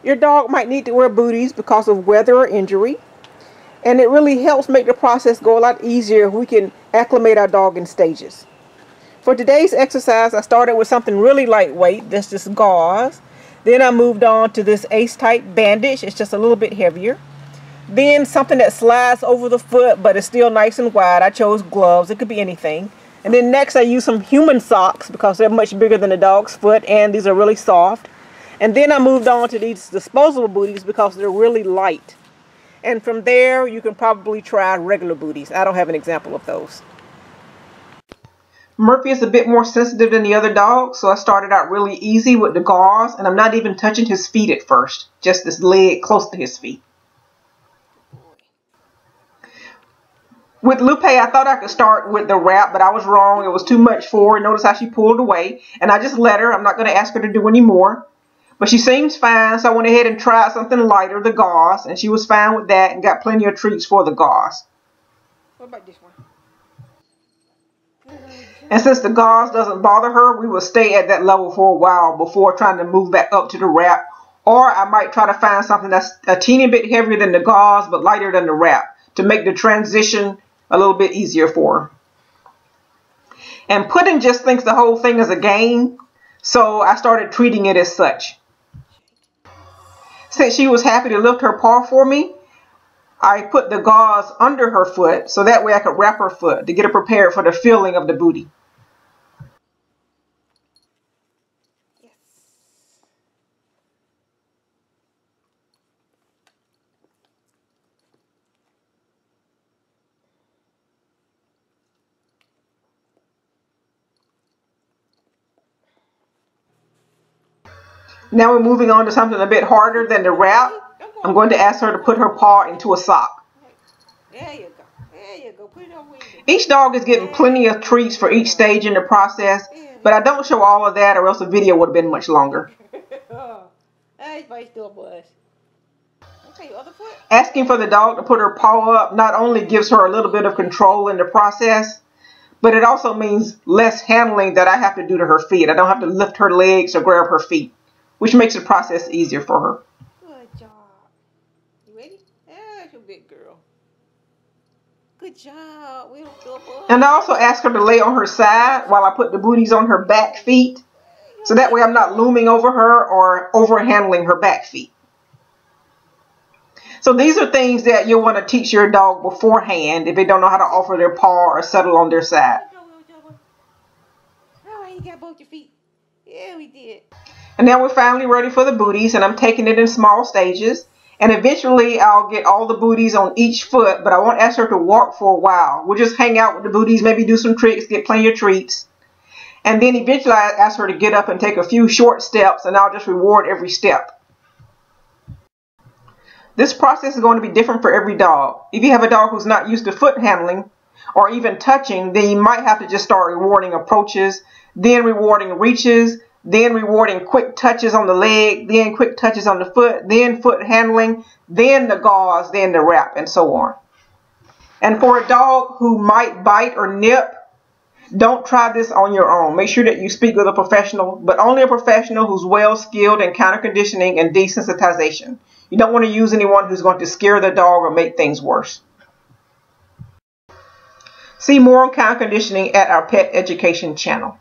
Your dog might need to wear booties because of weather or injury, and it really helps make the process go a lot easier if we can acclimate our dog in stages. For today's exercise, I started with something really lightweight, that's just gauze. Then I moved on to this Ace type bandage. It's just a little bit heavier. Then something that slides over the foot but is still nice and wide. I chose gloves. It could be anything. And then next I used some human socks because they're much bigger than a dog's foot and these are really soft. And then I moved on to these disposable booties because they're really light. And from there you can probably try regular booties. I don't have an example of those. Murphy is a bit more sensitive than the other dogs, so I started out really easy with the gauze, and I'm not even touching his feet at first, just his leg close to his feet. With Lupe, I thought I could start with the wrap, but I was wrong. It was too much for her. Notice how she pulled away, and I just let her. I'm not going to ask her to do any more. But she seems fine, so I went ahead and tried something lighter, the gauze, and she was fine with that and got plenty of treats for the gauze. What about this one? And since the gauze doesn't bother her, we will stay at that level for a while before trying to move back up to the wrap. Or I might try to find something that's a teeny bit heavier than the gauze but lighter than the wrap to make the transition a little bit easier for her. And Pudding just thinks the whole thing is a game, so I started treating it as such. Since she was happy to lift her paw for me, I put the gauze under her foot so that way I could wrap her foot to get her prepared for the feeling of the booty. Yes. Now we're moving on to something a bit harder than the wrap. I'm going to ask her to put her paw into a sock. There you go. There you go. Put it on with you. Each dog is getting plenty of treats for each stage in the process, but I don't show all of that or else the video would have been much longer. That's my still blush. Okay, other foot. Asking for the dog to put her paw up not only gives her a little bit of control in the process, but it also means less handling that I have to do to her feet. I don't have to lift her legs or grab her feet, which makes the process easier for her. Good job. You ready? That's a big girl. Good job. We don't feel good. And I also ask her to lay on her side while I put the booties on her back feet. So that way I'm not looming over her or overhandling her back feet. So these are things that you'll want to teach your dog beforehand if they don't know how to offer their paw or settle on their side. Oh, you got both your feet. Yeah, we did. And now we're finally ready for the booties, and I'm taking it in small stages. And eventually I'll get all the booties on each foot, but I won't ask her to walk for a while. We'll just hang out with the booties, maybe do some tricks, get plenty of treats. And then eventually I ask her to get up and take a few short steps, and I'll just reward every step. This process is going to be different for every dog. If you have a dog who's not used to foot handling or even touching, then you might have to just start rewarding approaches, then rewarding reaches, then rewarding quick touches on the leg, then quick touches on the foot, then foot handling, then the gauze, then the wrap, and so on. And for a dog who might bite or nip, don't try this on your own. Make sure that you speak with a professional, but only a professional who's well skilled in counter conditioning and desensitization. You don't want to use anyone who's going to scare the dog or make things worse. See more on counter conditioning at our pet education channel.